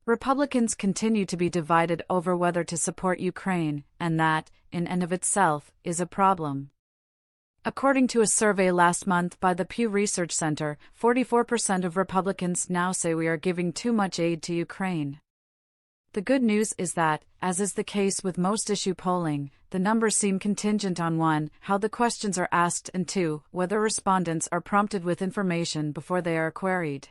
Republicans continue to be divided over whether to support Ukraine, and that, in and of itself, is a problem. According to a survey last month by the Pew Research Center, 44% of Republicans now say we are giving too much aid to Ukraine. The good news is that, as is the case with most issue polling, the numbers seem contingent on 1, how the questions are asked, and 2, whether respondents are prompted with information before they are queried.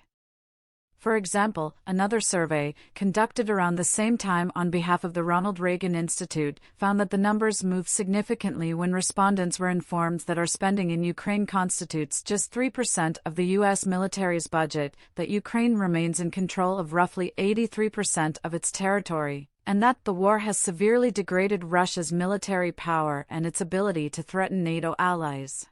For example, another survey, conducted around the same time on behalf of the Ronald Reagan Institute, found that the numbers moved significantly when respondents were informed that our spending in Ukraine constitutes just 3% of the U.S. military's budget, that Ukraine remains in control of roughly 83% of its territory, and that the war has severely degraded Russia's military power and its ability to threaten NATO allies.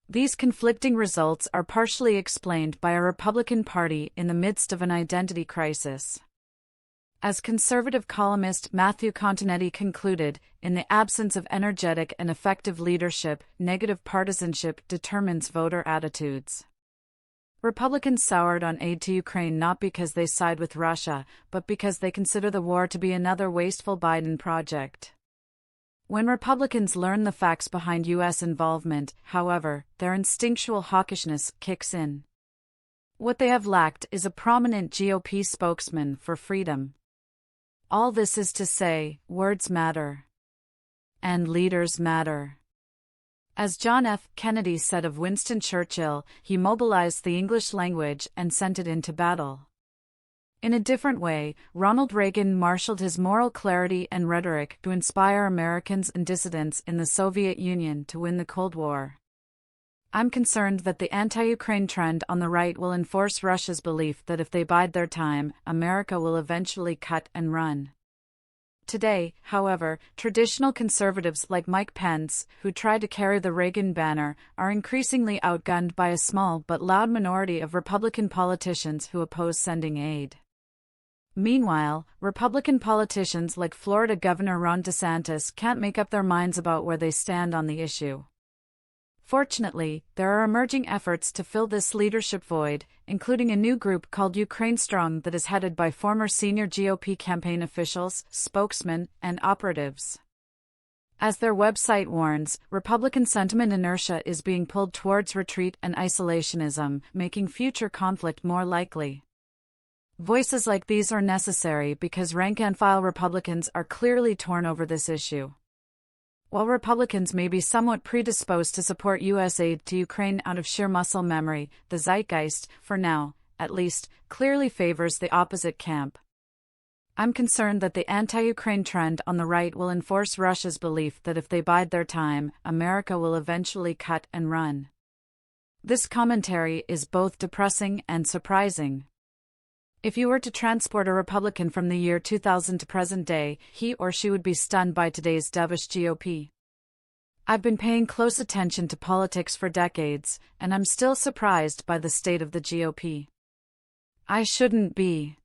These conflicting results are partially explained by a Republican Party in the midst of an identity crisis. As conservative columnist Matthew Continetti concluded, in the absence of energetic and effective leadership, negative partisanship determines voter attitudes. Republicans soured on aid to Ukraine not because they side with Russia, but because they consider the war to be another wasteful Biden project. When Republicans learn the facts behind U.S. involvement, however, their instinctual hawkishness kicks in. What they have lacked is a prominent GOP spokesman for freedom. All this is to say, words matter. And leaders matter. As John F. Kennedy said of Winston Churchill, he mobilized the English language and sent it into battle. In a different way, Ronald Reagan marshaled his moral clarity and rhetoric to inspire Americans and dissidents in the Soviet Union to win the Cold War. I'm concerned that the anti-Ukraine trend on the right will enforce Russia's belief that if they bide their time, America will eventually cut and run. Today, however, traditional conservatives like Mike Pence, who try to carry the Reagan banner, are increasingly outgunned by a small but loud minority of Republican politicians who oppose sending aid. Meanwhile, Republican politicians like Florida Governor Ron DeSantis can't make up their minds about where they stand on the issue. Fortunately, there are emerging efforts to fill this leadership void, including a new group called Ukraine Strong that is headed by former senior GOP campaign officials, spokesmen, and operatives. As their website warns, Republican sentiment inertia is being pulled towards retreat and isolationism, making future conflict more likely. Voices like these are necessary because rank-and-file Republicans are clearly torn over this issue. While Republicans may be somewhat predisposed to support U.S. aid to Ukraine out of sheer muscle memory, the zeitgeist, for now, at least, clearly favors the opposite camp. I'm concerned that the anti-Ukraine trend on the right will enforce Russia's belief that if they bide their time, America will eventually cut and run. This commentary is both depressing and surprising. If you were to transport a Republican from the year 2000 to present day, he or she would be stunned by today's dovish GOP. I've been paying close attention to politics for decades, and I'm still surprised by the state of the GOP. I shouldn't be.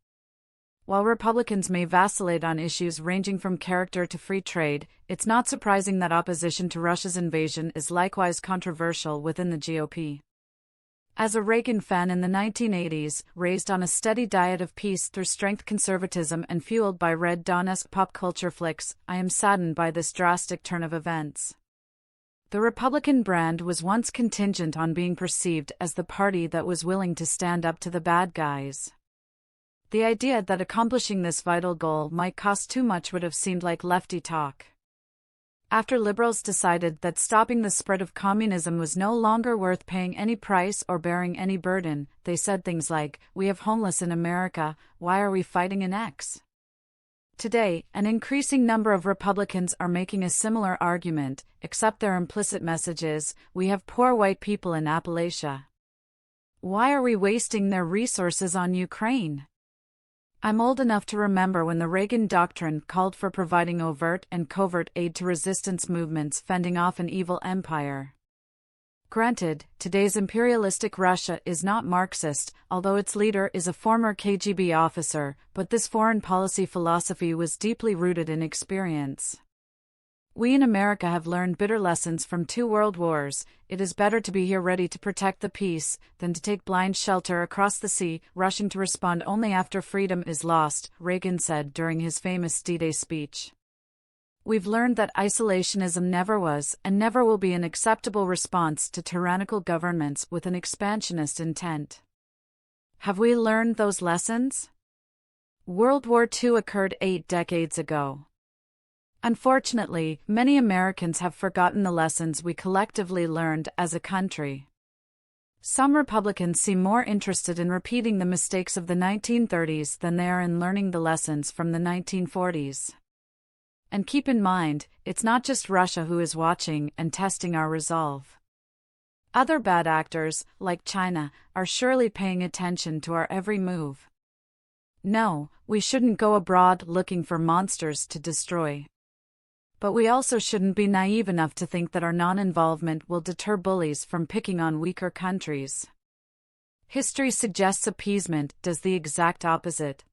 While Republicans may vacillate on issues ranging from character to free trade, it's not surprising that opposition to Russia's invasion is likewise controversial within the GOP. As a Reagan fan in the 1980s, raised on a steady diet of peace through strength conservatism and fueled by Red Dawn-esque pop culture flicks, I am saddened by this drastic turn of events. The Republican brand was once contingent on being perceived as the party that was willing to stand up to the bad guys. The idea that accomplishing this vital goal might cost too much would have seemed like lefty talk. After liberals decided that stopping the spread of communism was no longer worth paying any price or bearing any burden, they said things like, "We have homeless in America, why are we fighting an X?" Today, an increasing number of Republicans are making a similar argument, except their implicit message is, "We have poor white people in Appalachia. Why are we wasting their resources on Ukraine?" I'm old enough to remember when the Reagan doctrine called for providing overt and covert aid to resistance movements fending off an evil empire. Granted, today's imperialistic Russia is not Marxist, although its leader is a former KGB officer, but this foreign policy philosophy was deeply rooted in experience. We in America have learned bitter lessons from 2 world wars. It is better to be here ready to protect the peace than to take blind shelter across the sea, rushing to respond only after freedom is lost, Reagan said during his famous D-Day speech. We've learned that isolationism never was and never will be an acceptable response to tyrannical governments with an expansionist intent. Have we learned those lessons? World War II occurred 8 decades ago. Unfortunately, many Americans have forgotten the lessons we collectively learned as a country. Some Republicans seem more interested in repeating the mistakes of the 1930s than they are in learning the lessons from the 1940s. And keep in mind, it's not just Russia who is watching and testing our resolve. Other bad actors, like China, are surely paying attention to our every move. No, we shouldn't go abroad looking for monsters to destroy. But we also shouldn't be naive enough to think that our non-involvement will deter bullies from picking on weaker countries. History suggests appeasement does the exact opposite.